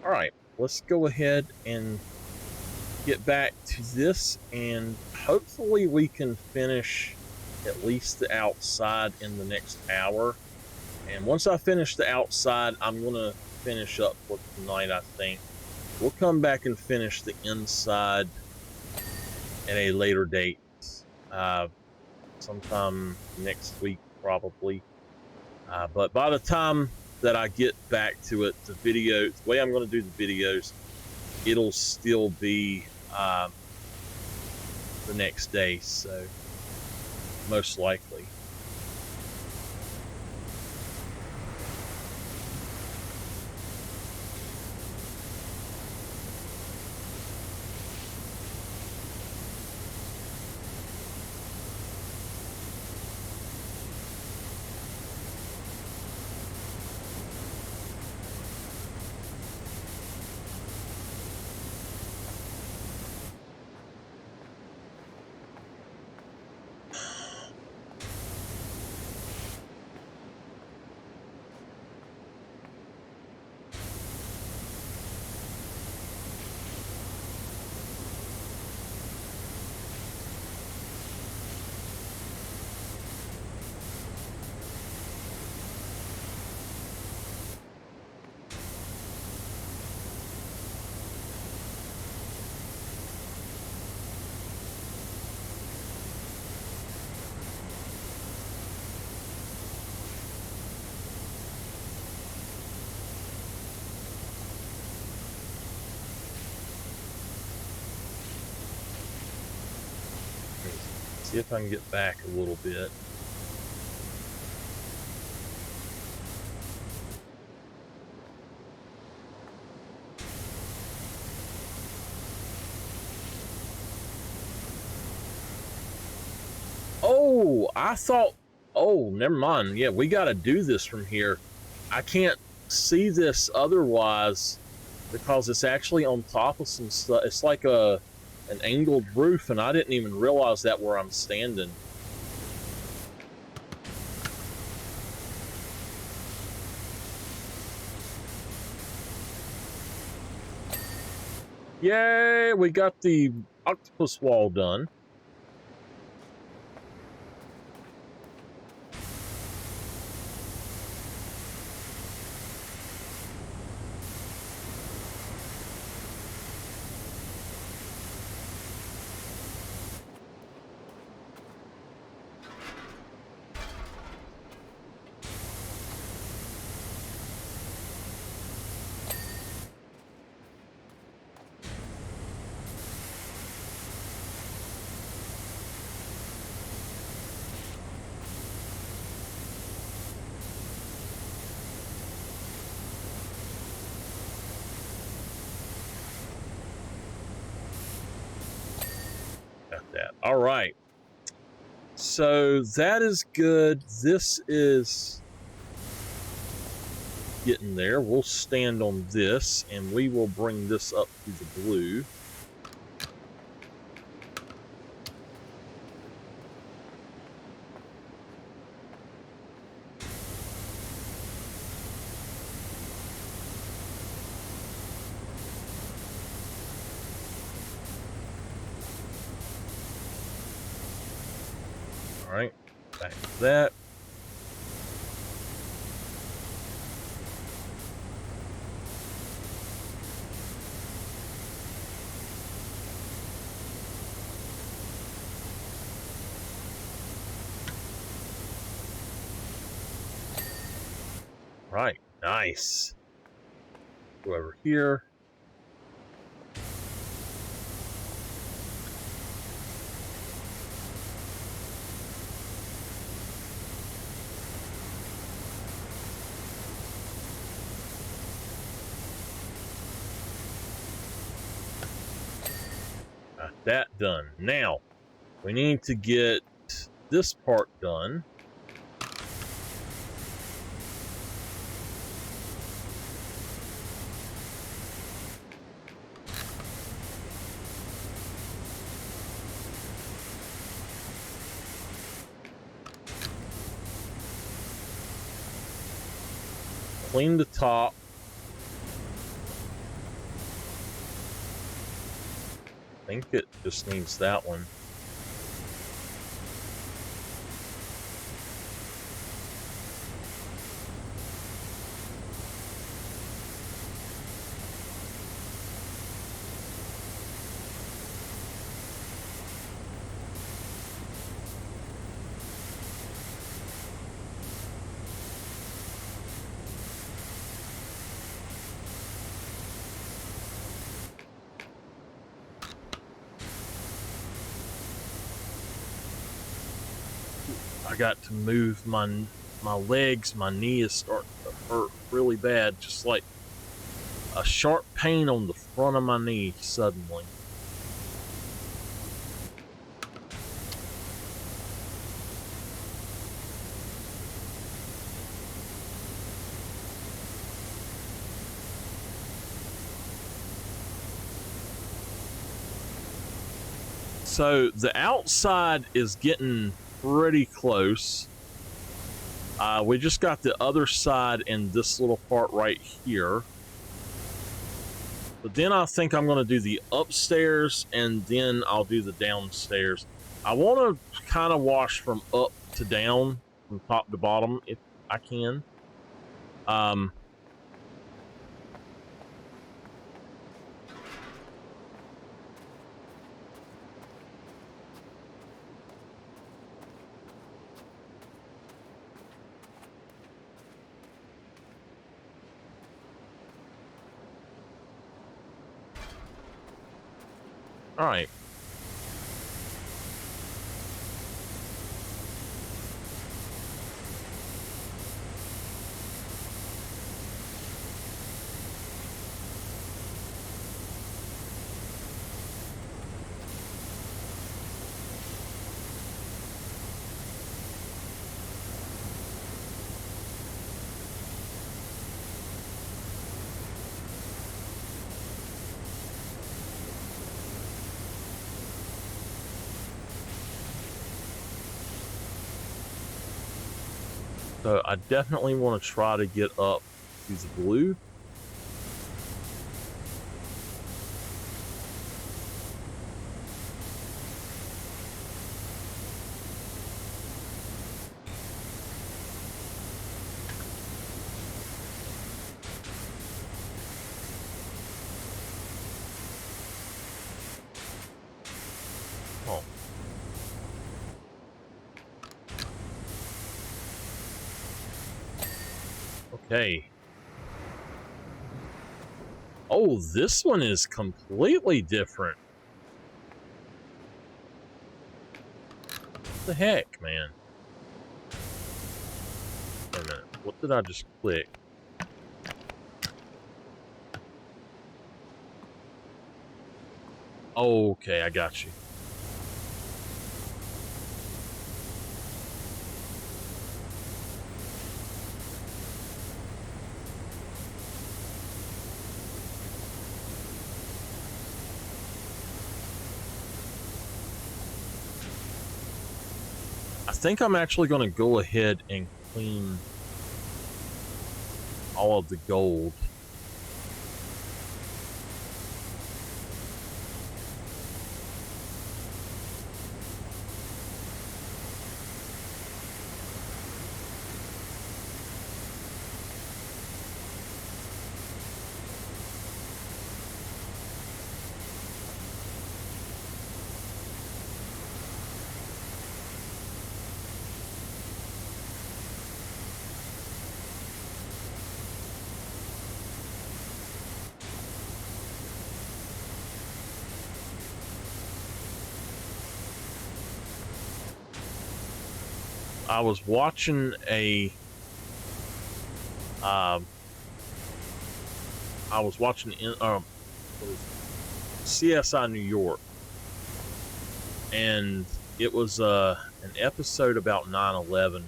All right, let's go ahead and get back to this, and hopefully we can finish at least the outside in the next hour. And once I finish the outside, I'm going to finish up for tonight, I think. We'll come back and finish the inside at a later date. Sometime next week, probably. But by the time that I get back to it, the way I'm going to do the videos, it'll still be the next day, so most likely. See if I can get back a little bit. Oh, I thought, oh, never mind. Yeah, we got to do this from here. I can't see this otherwise because it's actually on top of some stuff. It's like an angled roof, and I didn't even realize that where I'm standing. Yay, we got the octopus wall done. That. All right. So that is good. This is getting there. We'll stand on this, and we will bring this up to the blue. All right, back to that. Right, nice. Go over here. Got that done. Now, we need to get this part done. Clean the top. think it just needs that one. I got to move my legs. My knee is starting to hurt really bad, just like a sharp pain on the front of my knee suddenly. So the outside is getting pretty close. We just got the other side in this little part right here. But then I think I'm going to do the upstairs and then I'll do the downstairs. I want to kind of wash from up to down, from top to bottom if I can. All right. So I definitely want to try to get up to the blue. Oh. Okay. Oh, this one is completely different. What the heck, man? Wait a minute. What did I just click? Oh, okay, I got you. I think I'm actually going to go ahead and clean all of the gold. I was watching a CSI New York, and it was an episode about 9/11.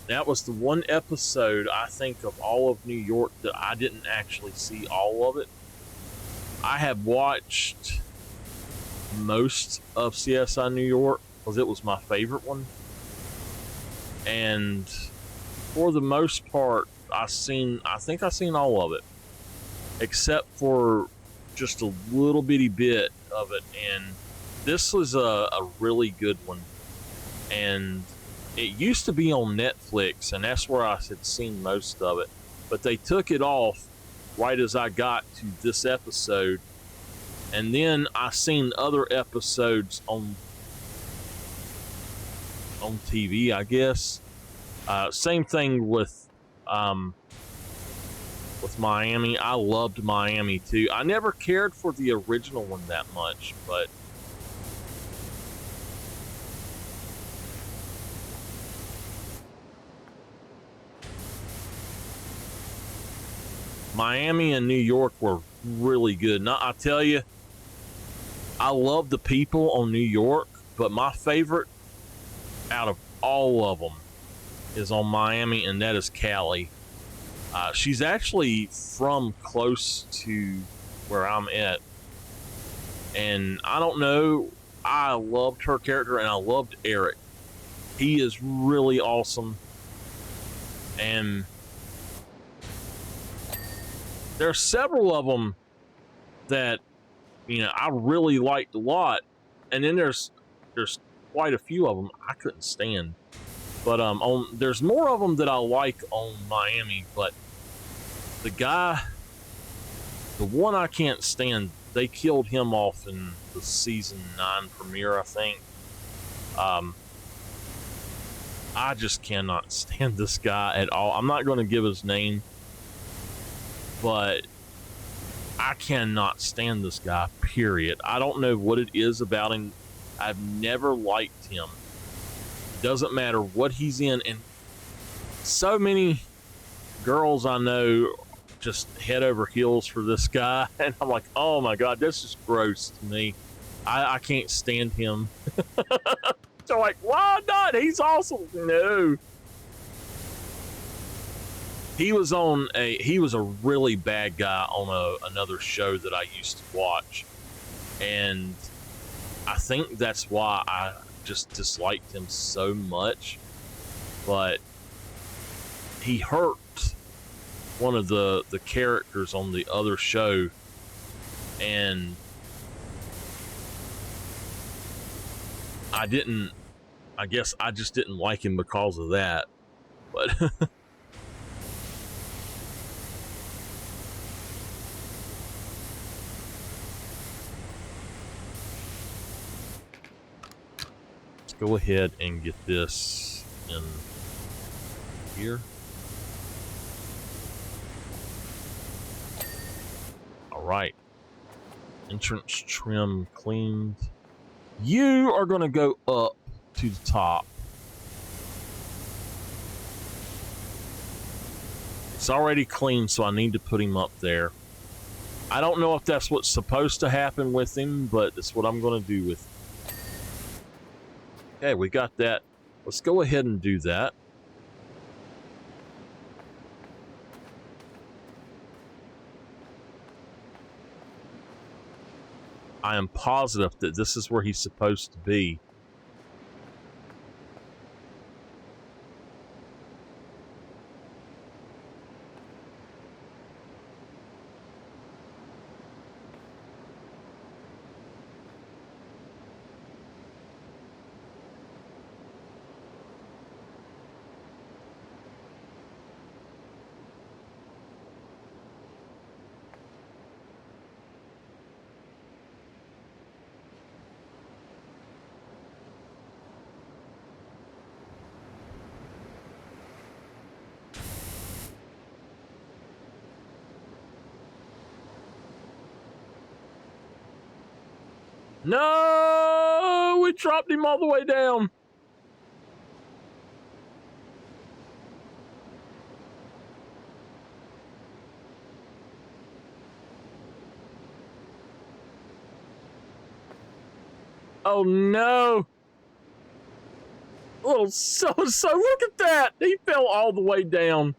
That was the one episode I think of all of New York that I didn't actually see all of it. I have watched most of CSI New York because it was my favorite one, and for the most part I think I've seen all of it except for just a little bitty bit of it, and this was a really good one. And it used to be on Netflix, and that's where I had seen most of it, but they took it off right as I got to this episode, and then I seen other episodes on TV, I guess. Same thing with Miami. I loved Miami too. I never cared for the original one that much, but Miami and New York were really good. Now, I tell you, I love the people on New York, but my favorite out of all of them is on Miami, and that is Callie. She's actually from close to where I'm at, and I don't know, I loved her character, and I loved Eric. He is really awesome, and there are several of them that, you know, I really liked a lot, and then there's quite a few of them I couldn't stand. But there's more of them that I like on Miami, but the one I can't stand, they killed him off in the season 9 premiere, I think. I just cannot stand this guy at all. I'm not going to give his name, but I cannot stand this guy, period. I don't know what it is about him. I've never liked him. Doesn't matter what he's in, and so many girls I know just head over heels for this guy, and I'm like, oh my god, this is gross to me. I can't stand him. So like, why not? He's awesome. No. He was a really bad guy on another show that I used to watch, and I think that's why I just disliked him so much. But he hurt one of the characters on the other show, and I guess I just didn't like him because of that. But let's go ahead and get this in here. All right. Entrance trim cleaned. You are going to go up to the top. It's already clean, so I need to put him up there. I don't know if that's what's supposed to happen with him, but it's what I'm going to do with him. Okay, we got that. Let's go ahead and do that. I am positive that this is where he's supposed to be. No, we dropped him all the way down. Oh no. Oh, so look at that. He fell all the way down.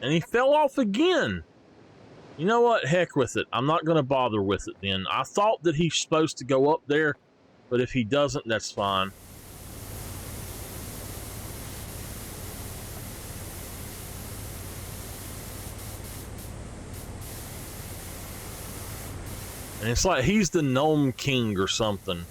And he fell off again. You know what? Heck with it. I'm not going to bother with it then. I thought that he's supposed to go up there, but if he doesn't, that's fine. And it's like he's the gnome king or something.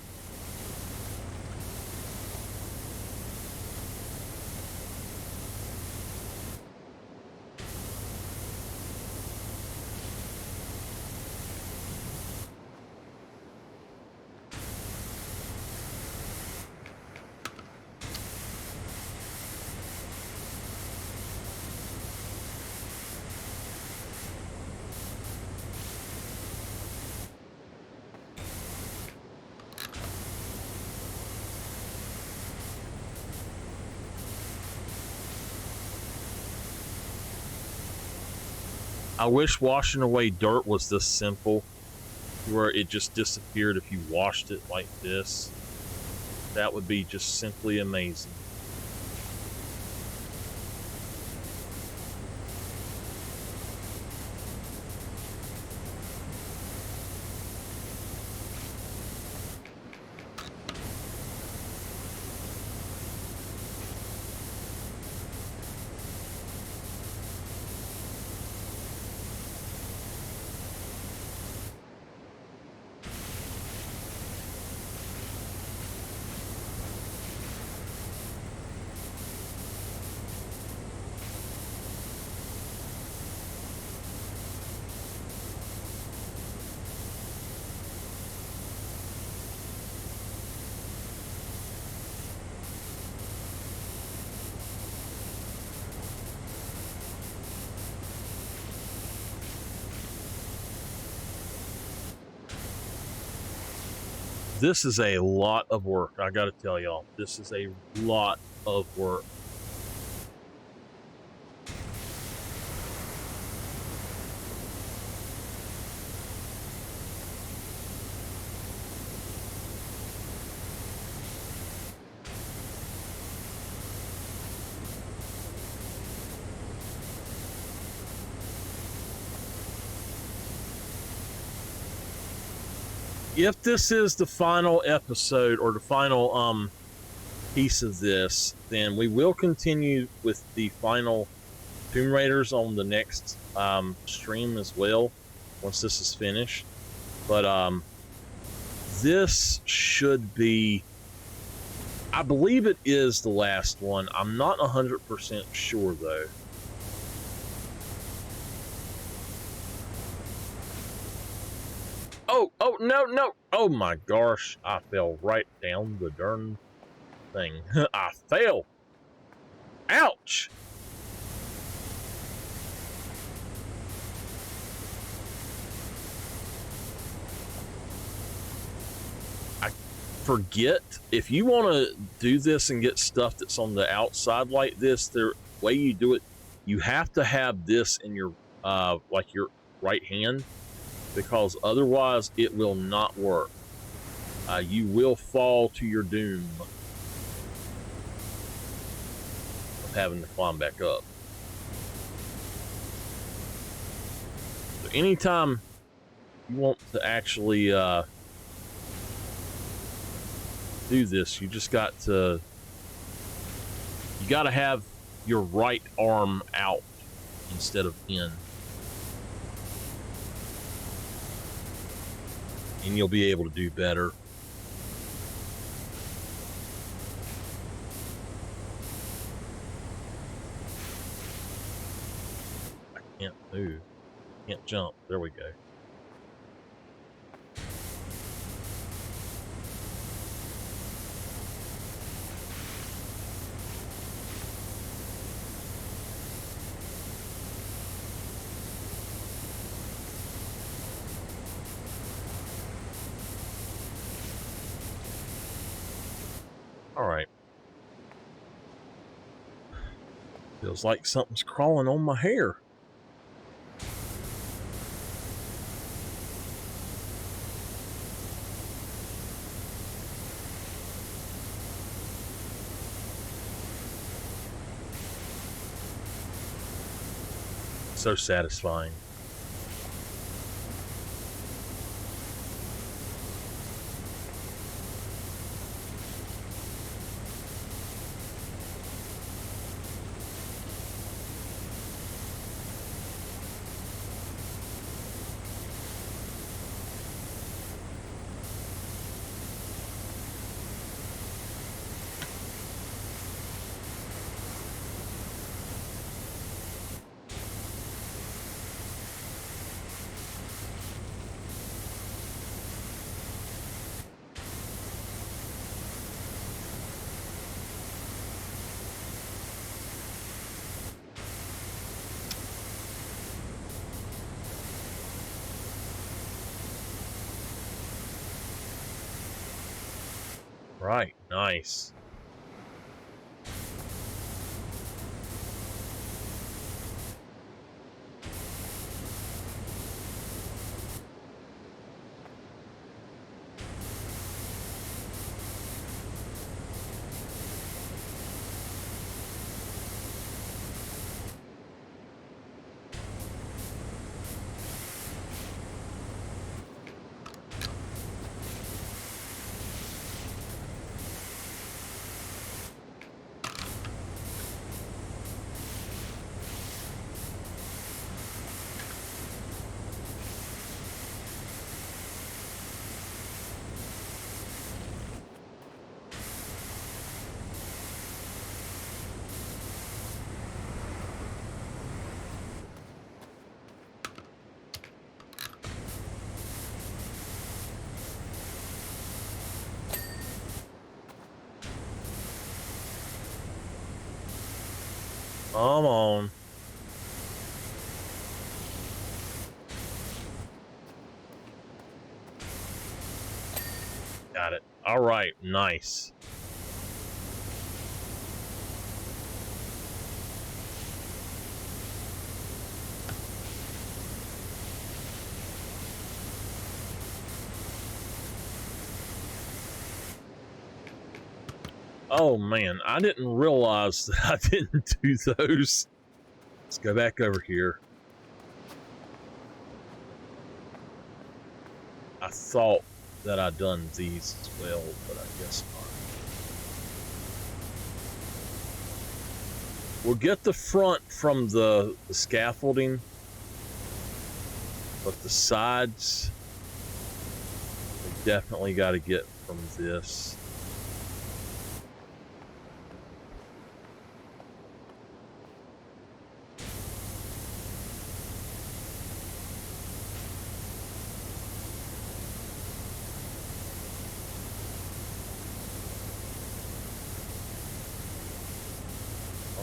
I wish washing away dirt was this simple, where it just disappeared if you washed it like this. That would be just simply amazing. This is a lot of work, I gotta tell y'all. This is a lot of work. If this is the final episode or the final piece of this, then we will continue with the final Tomb Raiders on the next stream as well, once this is finished. But this should be, I believe it is the last one. I'm not 100% sure though. Oh, no. Oh my gosh, I fell right down the darn thing. I fell. Ouch. I forget, if you want to do this and get stuff that's on the outside like this, the way you do it, you have to have this in your, like your right hand, because otherwise it will not work. You will fall to your doom of having to climb back up. So anytime you want to actually do this, you just got to, you got to have your right arm out instead of in. And you'll be able to do better. I can't move. Can't jump. There we go. All right. Feels like something's crawling on my hair. So satisfying. Right, nice. Come on. Got it. All right, nice. Oh man, I didn't realize that I didn't do those. Let's go back over here. I thought that I'd done these as well, but I guess not. We'll get the front from the scaffolding, but the sides, we definitely got to get from this.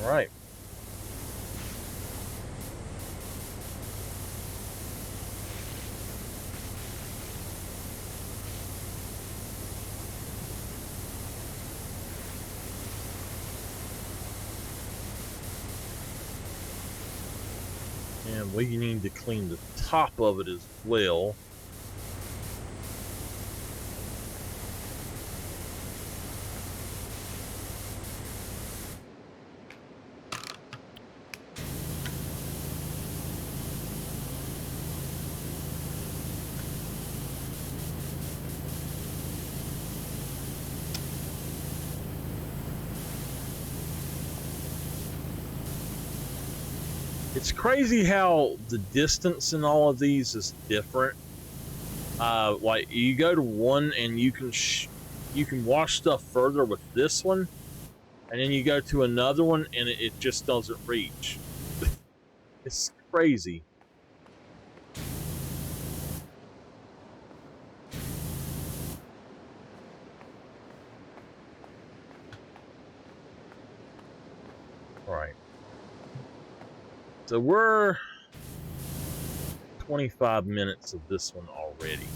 All right. And we need to clean the top of it as well. It's crazy how the distance in all of these is different. Like you go to one and you can wash stuff further with this one, and then you go to another one and it just doesn't reach. It's crazy. All right. So we're 25 minutes of this one already.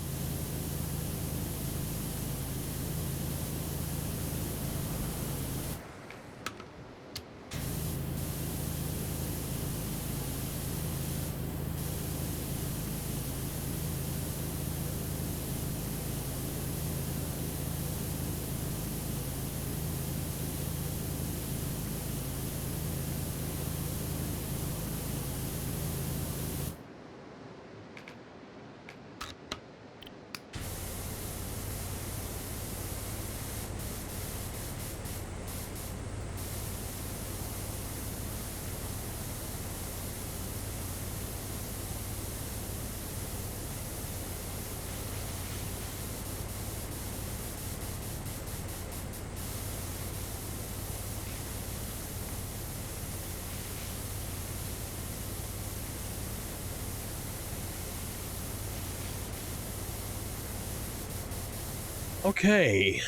Okay.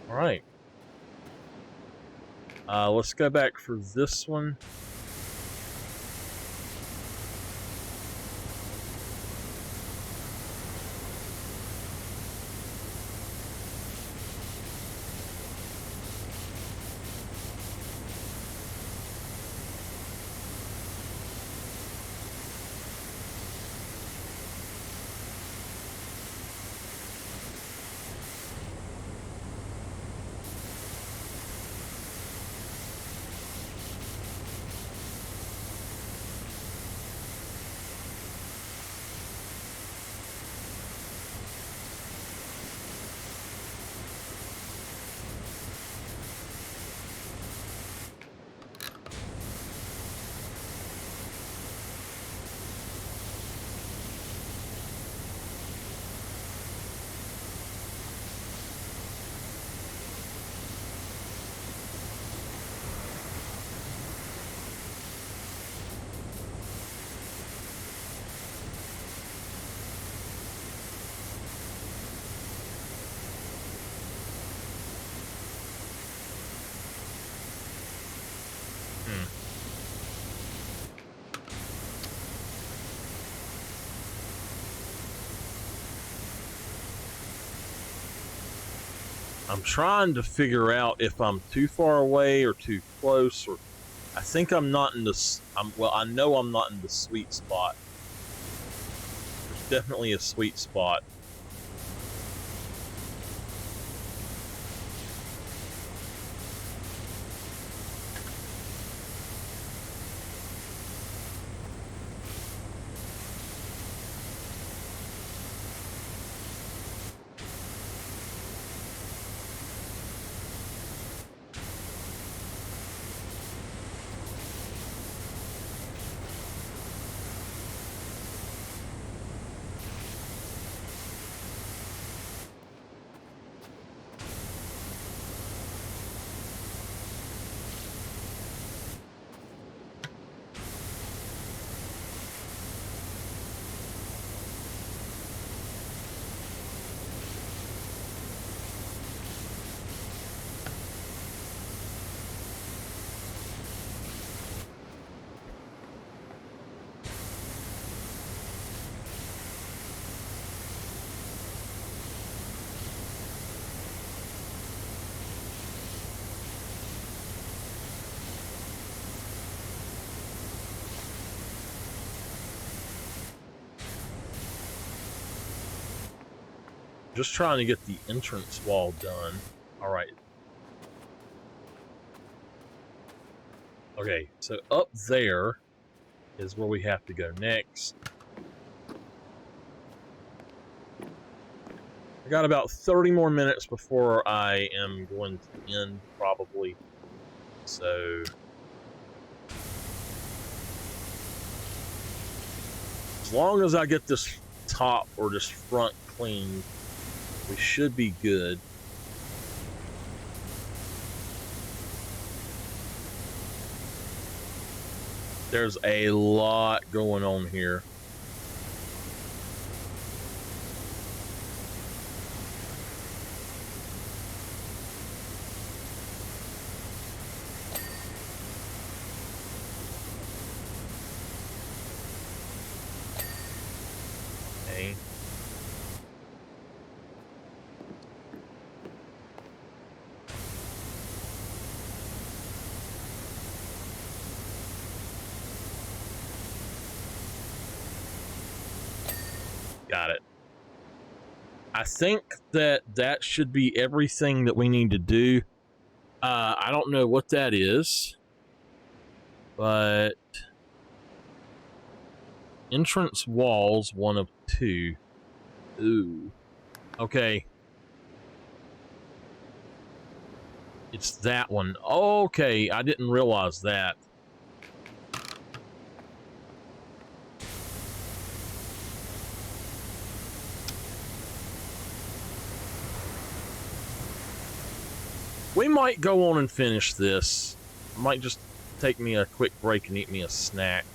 All right. Let's go back for this one. I'm trying to figure out if I'm too far away or too close, or I think I'm not in the. Well, I know I'm not in the sweet spot. There's definitely a sweet spot. Just trying to get the entrance wall done. All right. Okay, so up there is where we have to go next. I got about 30 more minutes before I am going to end, probably. So as long as I get this top or this front clean, we should be good. There's a lot going on here. Okay. Got it. I think that should be everything that we need to do. I don't know what that is, but entrance walls, 1 of 2. Ooh. Okay. It's that one. Okay, I didn't realize that. We might go on and finish this. I might just take me a quick break and eat me a snack.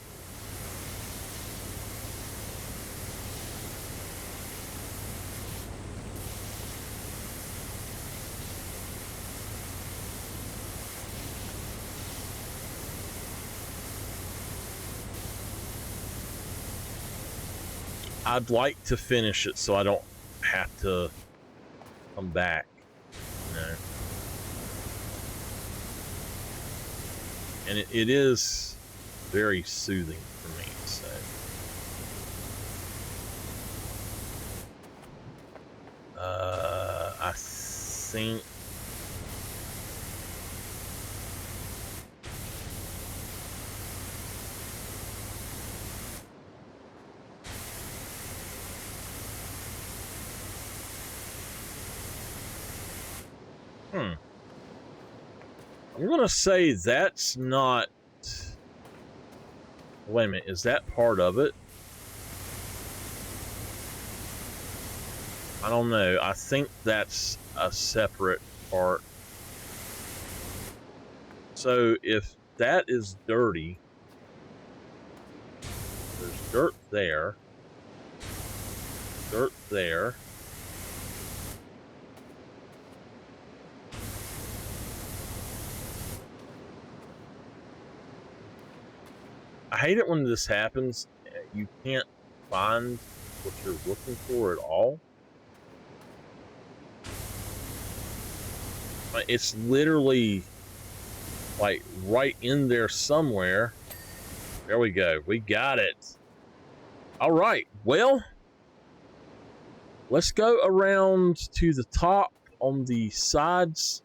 I'd like to finish it so I don't have to come back, you know. And it is very soothing for me, so. I think I'm gonna say that's not. Wait a minute, is that part of it? I don't know. I think that's a separate part. So if that is dirty, there's dirt there, dirt there. I hate it when this happens. You can't find what you're looking for at all. It's literally like right in there somewhere. There we go. We got it. All right. Well, let's go around to the top on the sides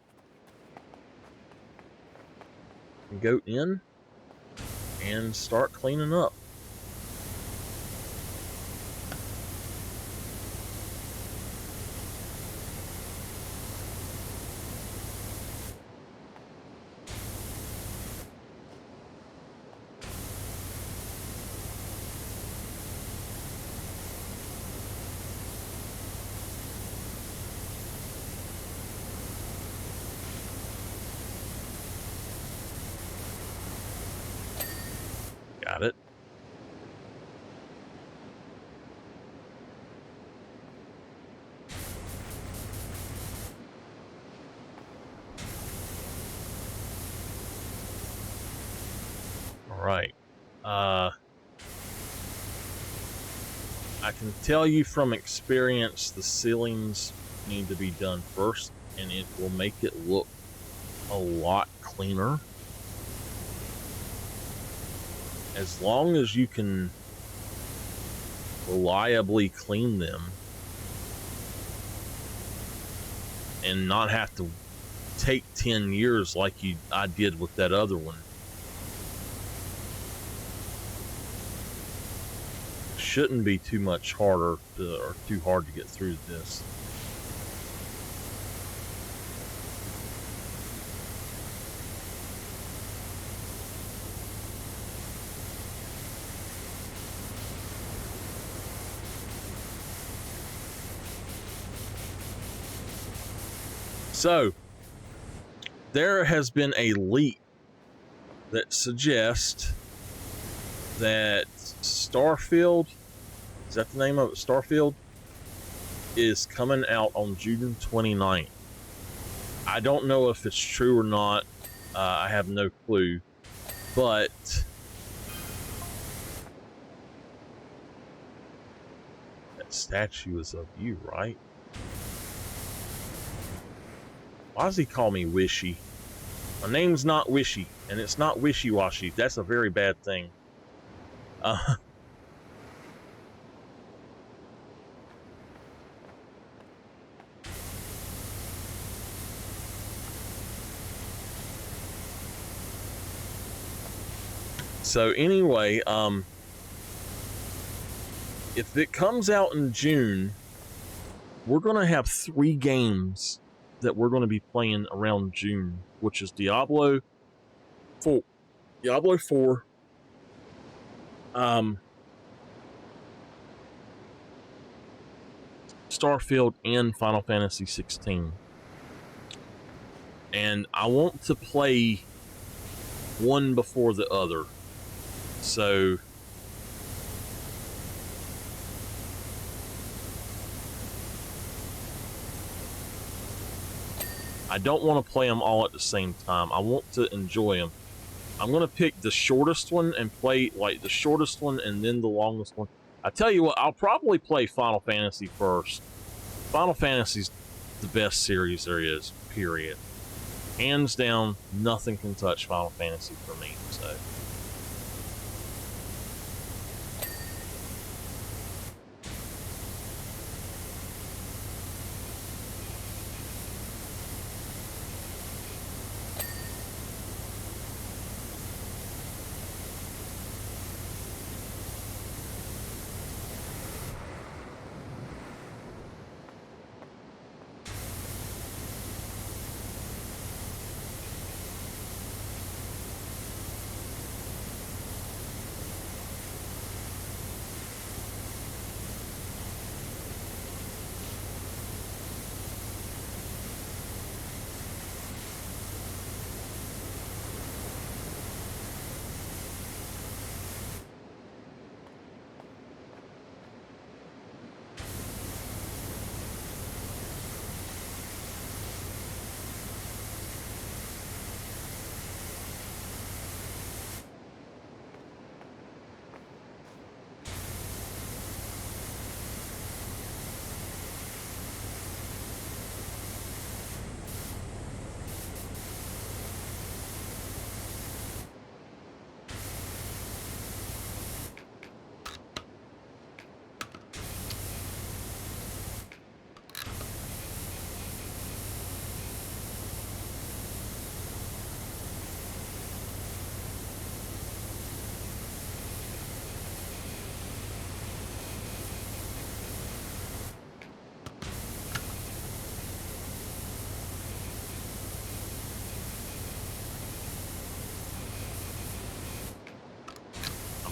and go in and start cleaning up. Got it. All right. I can tell you from experience the ceilings need to be done first, and it will make it look a lot cleaner. As long as you can reliably clean them and not have to take 10 years like I did with that other one. Shouldn't be too much harder or too hard to get through this. So, there has been a leak that suggests that Starfield, is that the name of it? Starfield is coming out on June 29th. I don't know if it's true or not. I have no clue. But that statue is of you, right? Why does he call me Wishy? My name's not Wishy, and it's not wishy-washy. That's a very bad thing. So anyway, if it comes out in June, we're gonna have 3 games that we're going to be playing around June, which is Diablo 4. Diablo 4. Starfield and Final Fantasy 16. And I want to play one before the other. So I don't want to play them all at the same time. I want to enjoy them. I'm going to pick the shortest one and play like the shortest one and then the longest one. I tell you what, I'll probably play Final Fantasy first. Final Fantasy's the best series there is, period. Hands down, nothing can touch Final Fantasy for me, so.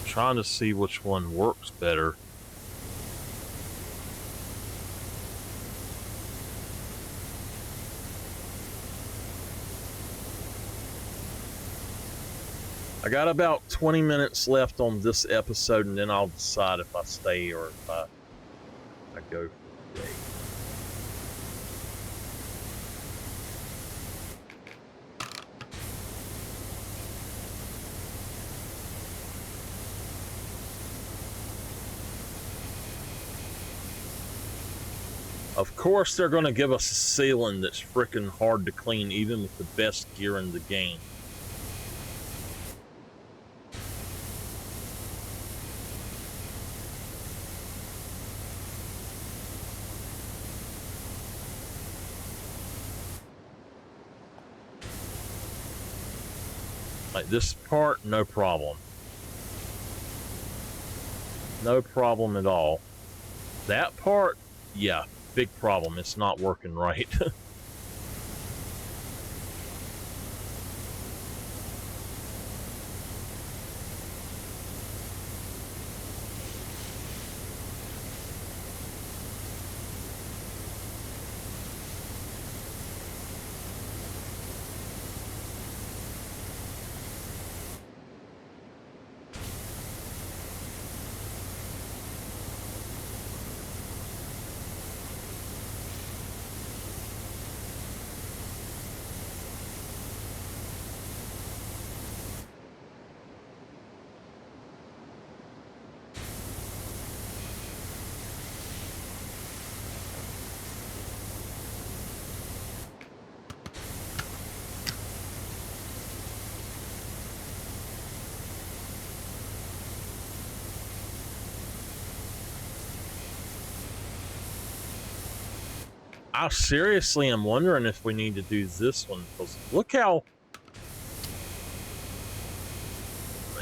Trying to see which one works better. I got about 20 minutes left on this episode, and then I'll decide if I stay or if I go for the day. Of course, they're going to give us a ceiling that's freaking hard to clean, even with the best gear in the game. Like this part, no problem. No problem at all. That part, yeah. Big problem. It's not working right. I seriously am wondering if we need to do this one, because look how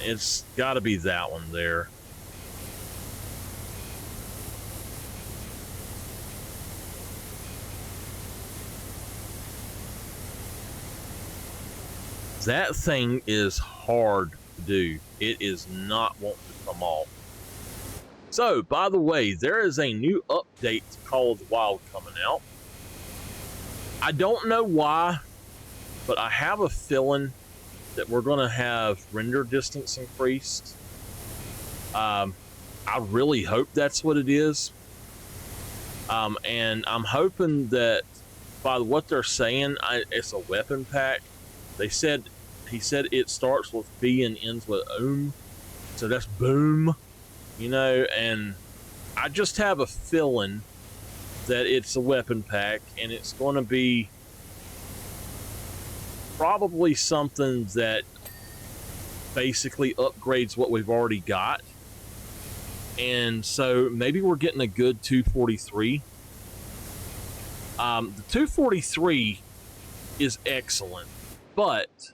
it's got to be that one there. That thing is hard to do. It is not wanting to come off. So, by the way, there is a new update to Call of the Wild coming out. I don't know why, but I have a feeling that we're going to have render distance increased. I really hope that's what it is. And I'm hoping that by what they're saying, it's a weapon pack. He said it starts with B and ends with so that's boom, you know, and I just have a feeling that it's a weapon pack, and it's going to be probably something that basically upgrades what we've already got. And so maybe we're getting a good 243. The 243 is excellent, but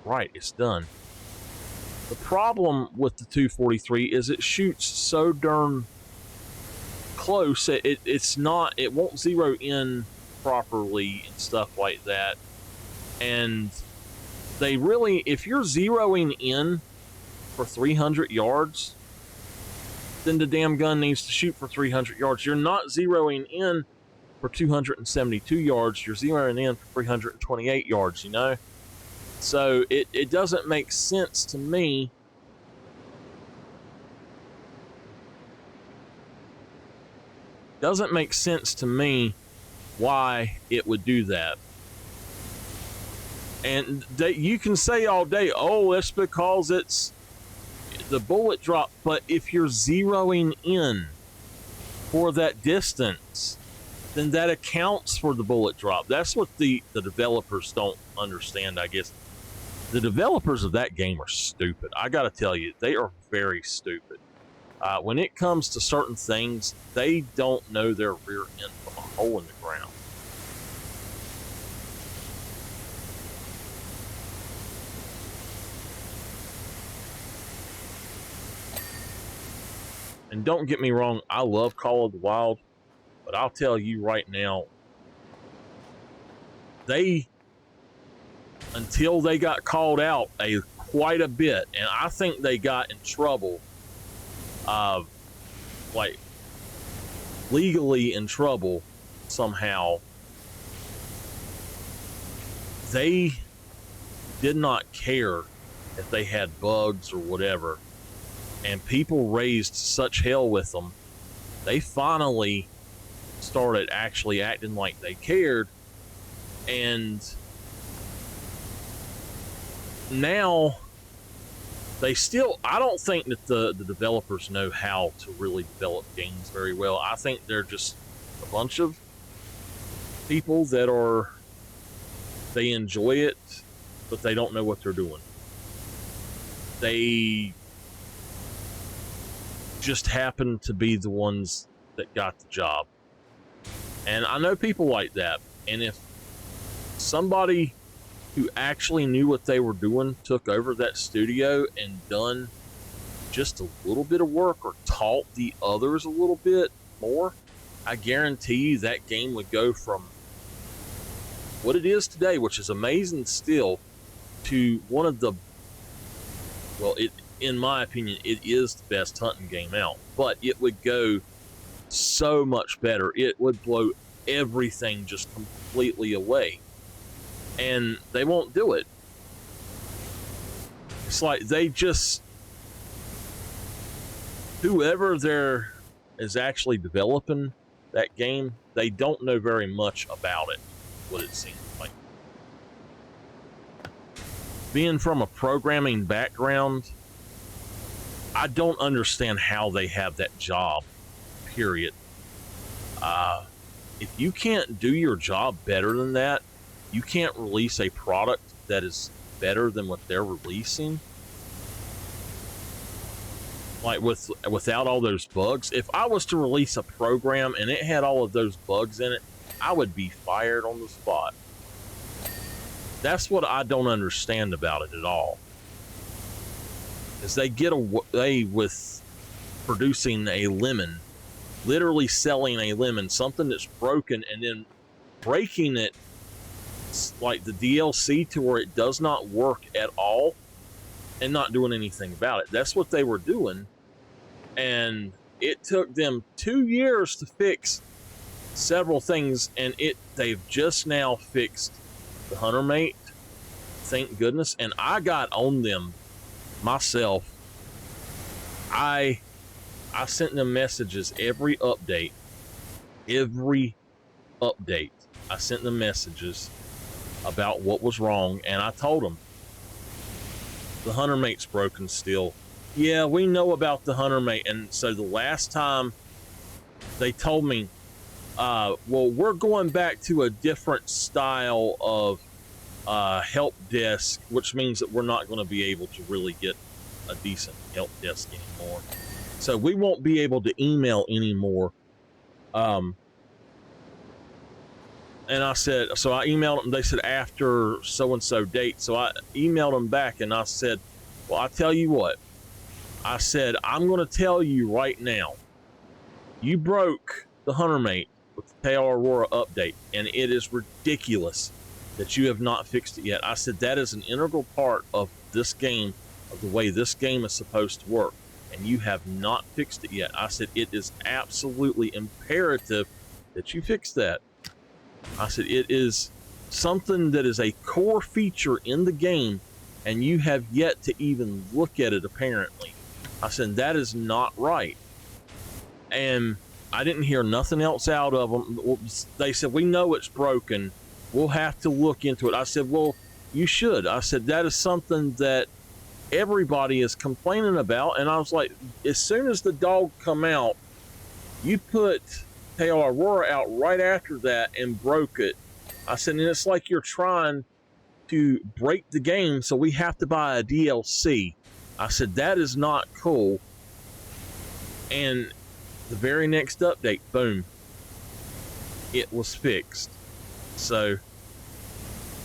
right, it's done. The problem with the 243 is it shoots so darn close. It won't zero in properly and stuff like that. And they really, if you're zeroing in for 300 yards, then the damn gun needs to shoot for 300 yards. You're not zeroing in for 272 yards. You're zeroing in for 328 yards, you know? So it doesn't make sense to me. Doesn't make sense to me why it would do that. And you can say all day, oh, it's because it's the bullet drop. But if you're zeroing in for that distance, then that accounts for the bullet drop. That's what the developers don't understand, I guess. The developers of that game are stupid. I gotta tell you, they are very stupid. When it comes to certain things, they don't know their rear end from a hole in the ground. And don't get me wrong, I love Call of the Wild, but I'll tell you right now, until they got called out quite a bit, and I think they got in trouble, like legally in trouble somehow. They did not care if they had bugs or whatever, and people raised such hell with them. They finally started actually acting like they cared, and now they still, I don't think that the developers know how to really develop games very well. I think they're just a bunch of people that they enjoy it, but they don't know what they're doing. They just happen to be the ones that got the job. And I know people like that. And if somebody who actually knew what they were doing took over that studio and done just a little bit of work or taught the others a little bit more, I guarantee you that game would go from what it is today, which is amazing still, to one of the, well, in my opinion, it is the best hunting game out, but it would go so much better. It would blow everything just completely away. And they won't do it. It's like they just, whoever there is actually developing that game, they don't know very much about it, what it seems like. Being from a programming background, I don't understand how they have that job, period. If you can't do your job better than that, you can't release a product that is better than what they're releasing. Like without all those bugs. If I was to release a program and it had all of those bugs in it, I would be fired on the spot. That's what I don't understand about it at all. Is they get away with producing a lemon, literally selling a lemon, something that's broken, and then breaking it like the DLC to where it does not work at all and not doing anything about it. That's what they were doing. And it took them 2 years to fix several things, and they've just now fixed the Hunter Mate. Thank goodness. And I got on them myself. I sent them messages every update. I sent them messages about what was wrong, and I told them the Hunter Mate's broken still. Yeah, we know about the Hunter Mate. And so the last time they told me, well, we're going back to a different style of help desk, which means that we're not going to be able to really get a decent help desk anymore. So we won't be able to email anymore. And I said, so I emailed them. They said after so-and-so date. So I emailed them back and I said, well, I tell you what. I said, I'm going to tell you right now. You broke the Hunter Mate with the Tail Aurora update, and it is ridiculous that you have not fixed it yet. I said, that is an integral part of this game, of the way this game is supposed to work, and you have not fixed it yet. I said, it is absolutely imperative that you fix that. I said, it is something that is a core feature in the game, and you have yet to even look at it, apparently. I said, that is not right. And I didn't hear nothing else out of them. They said, we know it's broken. We'll have to look into it. I said, well, you should. I said, that is something that everybody is complaining about. And I was like, as soon as the dog come out, you put Tail Aurora out right after that and broke it. I said, and it's like you're trying to break the game, so we have to buy a DLC. I said, that is not cool. And the very next update, boom, it was fixed. So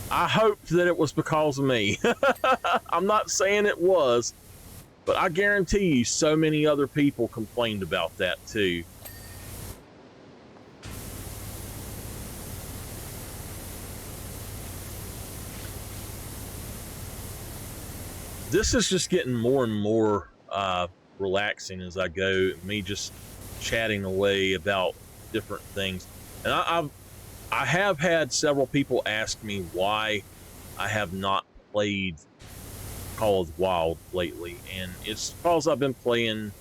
I hoped that it was because of me. I'm not saying it was, but I guarantee you so many other people complained about that too. This is just getting more and more relaxing as I go. Me just chatting away about different things. And I have had several people ask me why I have not played Call of the Wild lately. And it's because I've been playing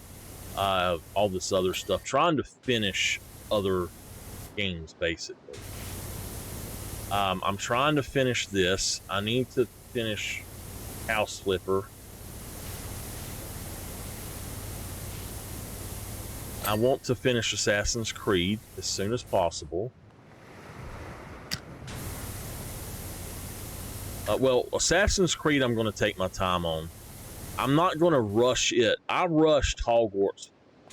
all this other stuff, trying to finish other games, basically. I'm trying to finish this. I need to finish House Flipper. I want to finish Assassin's Creed as soon as possible. Well, Assassin's Creed I'm going to take my time on. I'm not going to rush it. I rushed Hogwarts,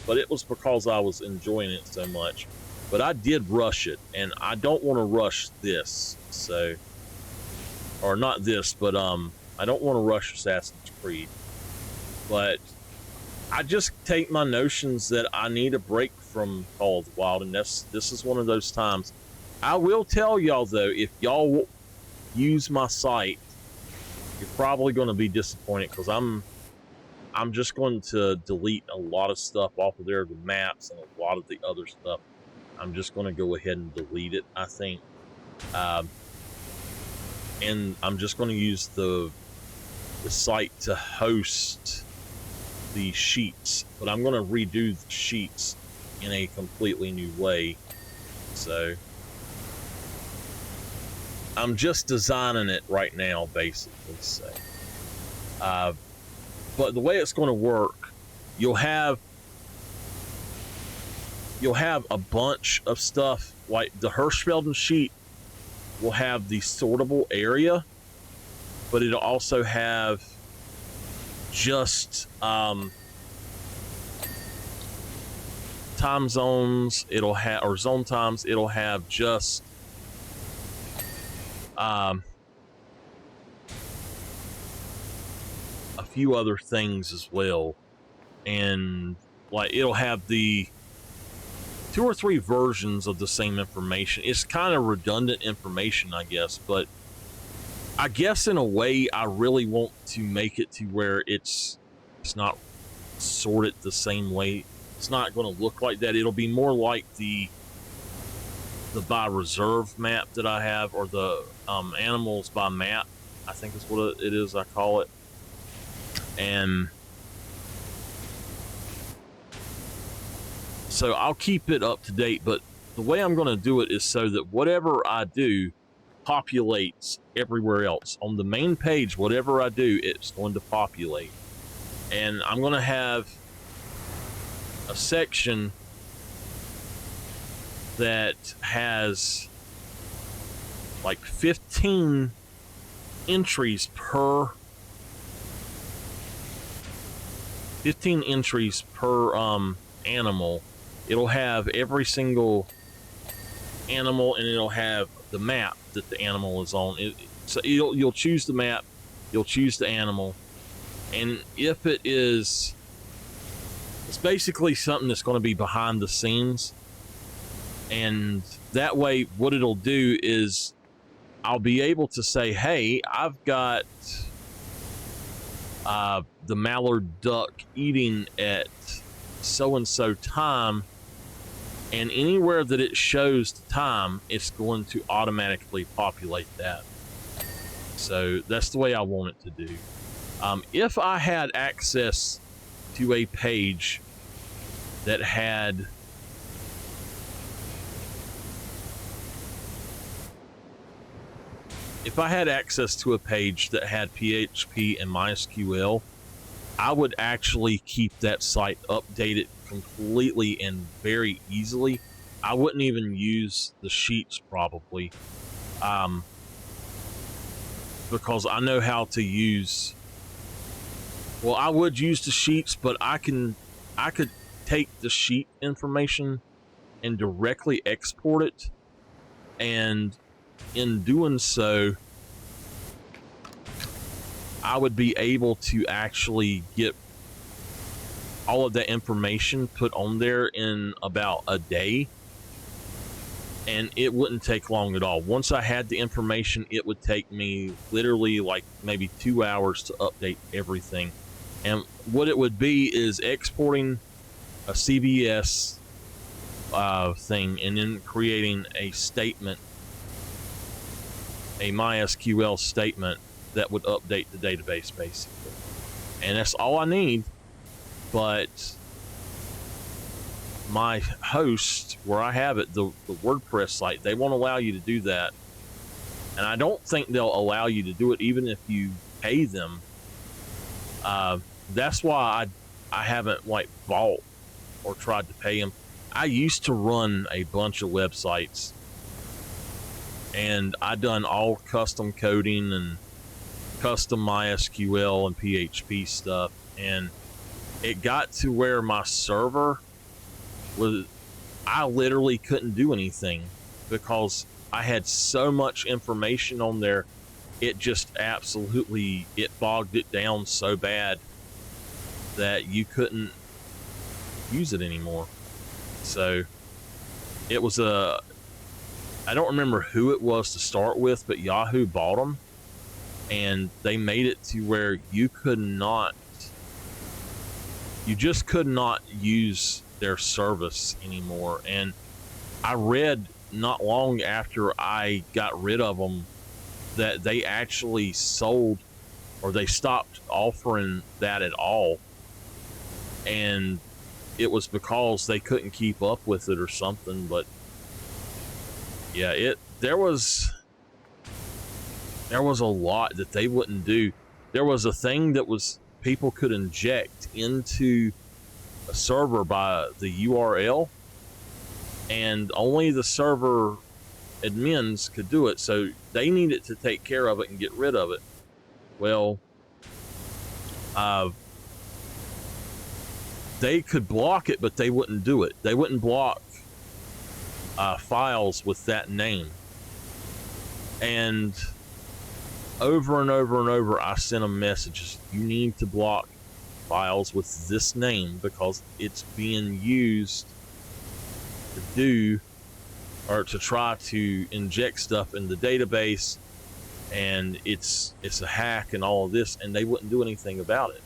but it was because I was enjoying it so much. But I did rush it, and I don't want to rush this. So, or not this, but I don't want to rush Assassin's Creed, but I just take my notions that I need a break from Call of the Wild, and this is one of those times. I will tell y'all though, if y'all use my site, you're probably going to be disappointed because I'm just going to delete a lot of stuff off of there, the maps and a lot of the other stuff. I'm just going to go ahead and delete it, I think, and I'm just going to use the site to host the sheets, but I'm going to redo the sheets in a completely new way. So I'm just designing it right now, basically. So but the way it's going to work, you'll have a bunch of stuff, like the Hirschfelden sheet will have the sortable area, but it'll also have just time zones. It'll have, or zone times. It'll have just a few other things as well, and like it'll have the 2 or 3 versions of the same information. It's kind of redundant information, I guess, but I guess in a way, I really want to make it to where it's not sorted the same way. It's not going to look like that. It'll be more like the by reserve map that I have, or the animals by map, I think is what it is, I call it. And so I'll keep it up to date, but the way I'm going to do it is so that whatever I do populates everywhere else. On the main page, whatever I do, it's going to populate. And I'm going to have a section that has like 15 entries per animal. It'll have every single animal, and it'll have the map that the animal is on. So you'll choose the map, you'll choose the animal, and if it's basically something that's going to be behind the scenes. And that way, what it'll do is I'll be able to say, hey, I've got the mallard duck eating at so-and-so time, and anywhere that it shows the time, it's going to automatically populate that. So that's the way I want it to do. If I had access to a page that had PHP and MySQL, I would actually keep that site updated completely and very easily. I wouldn't even use the sheets probably, because I know how to use. Well, I would use the sheets, but I could take the sheet information and directly export it, and in doing so, I would be able to actually get all of that information put on there in about a day, and it wouldn't take long at all. Once I had the information, it would take me literally like maybe 2 hours to update everything. And what it would be is exporting a CBS thing, and then creating a statement, a MySQL statement that would update the database basically. And that's all I need. But my host, where I have it, the WordPress site, they won't allow you to do that. And I don't think they'll allow you to do it even if you pay them. That's why I haven't like bought or tried to pay them. I used to run a bunch of websites, and I done all custom coding and custom MySQL and PHP stuff, and it got to where my server was, I literally couldn't do anything because I had so much information on there. It just absolutely, it bogged it down so bad that you couldn't use it anymore. So it was I don't remember who it was to start with, but Yahoo bought them, and they made it to where you just could not use their service anymore. And I read not long after I got rid of them that they actually sold, or they stopped offering that at all, and it was because they couldn't keep up with it or something. But yeah, there was a lot that they wouldn't do. There was a thing that was, people could inject into a server by the URL, and only the server admins could do it, so they needed to take care of it and get rid of it. Well, they could block it, but they wouldn't do it. They wouldn't block files with that name. And over and over and over, I sent them messages. You need to block files with this name because it's being used to do, or to try to inject stuff in the database and it's a hack and all of this, and they wouldn't do anything about it.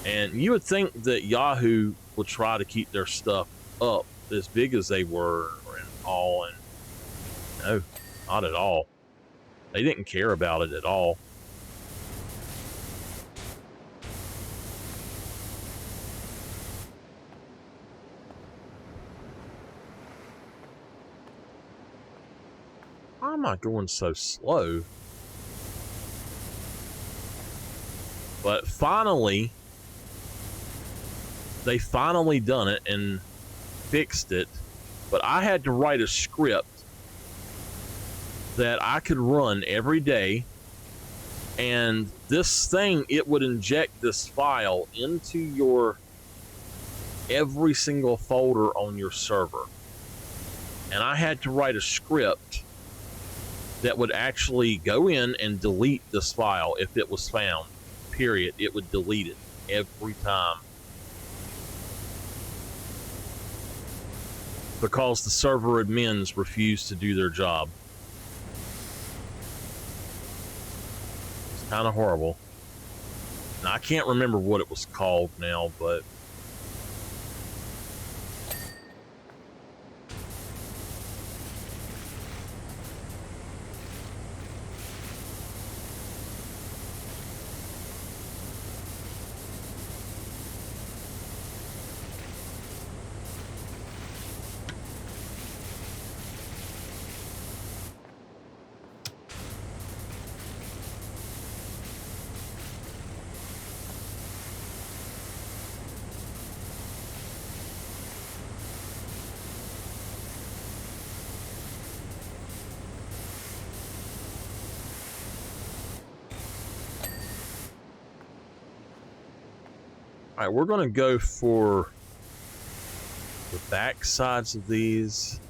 And you would think that Yahoo would try to keep their stuff up as big as they were and all, and no, not at all. They didn't care about it at all. Why am I going so slow? But finally, they finally done it and fixed it. But I had to write a script that I could run every day, and this thing, it would inject this file into your every single folder on your server. And I had to write a script that would actually go in and delete this file if it was found. Period. It would delete it every time. Because the server admins refused to do their job. It's kind of horrible. Now, I can't remember what it was called now, but all right, we're going to go for the back sides of these.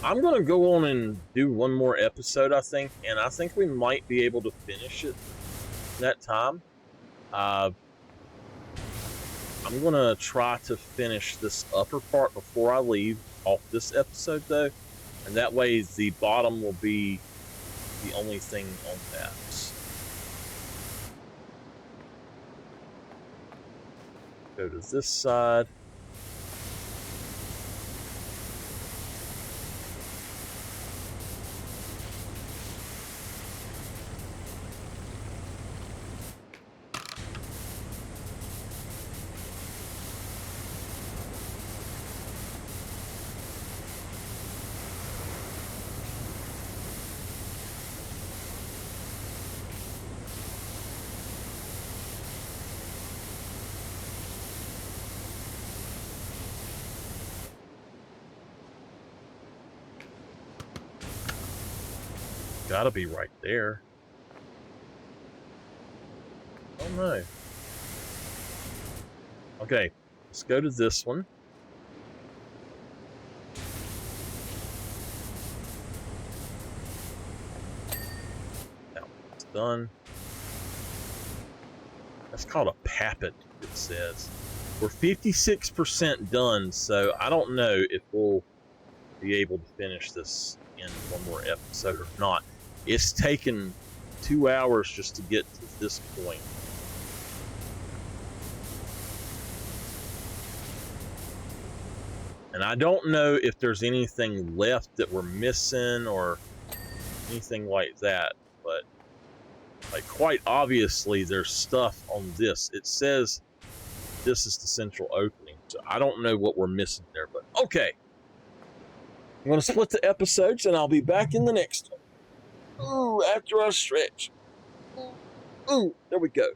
I'm going to go on and do one more episode, I think, and I think we might be able to finish it that time. I'm going to try to finish this upper part before I leave off this episode, though, and that way the bottom will be the only thing on that. Go to this side. Gotta be right there. Oh no. Okay, let's go to this one. Now it's done. That's called a pappet, it says. We're 56% done, so I don't know if we'll be able to finish this in one more episode or not. It's taken 2 hours just to get to this point. And I don't know if there's anything left that we're missing or anything like that, but like quite obviously there's stuff on this. It says this is the central opening, so I don't know what we're missing there, but okay. I'm going to split the episodes and I'll be back in the next one. Ooh, after I stretch. Ooh, there we go.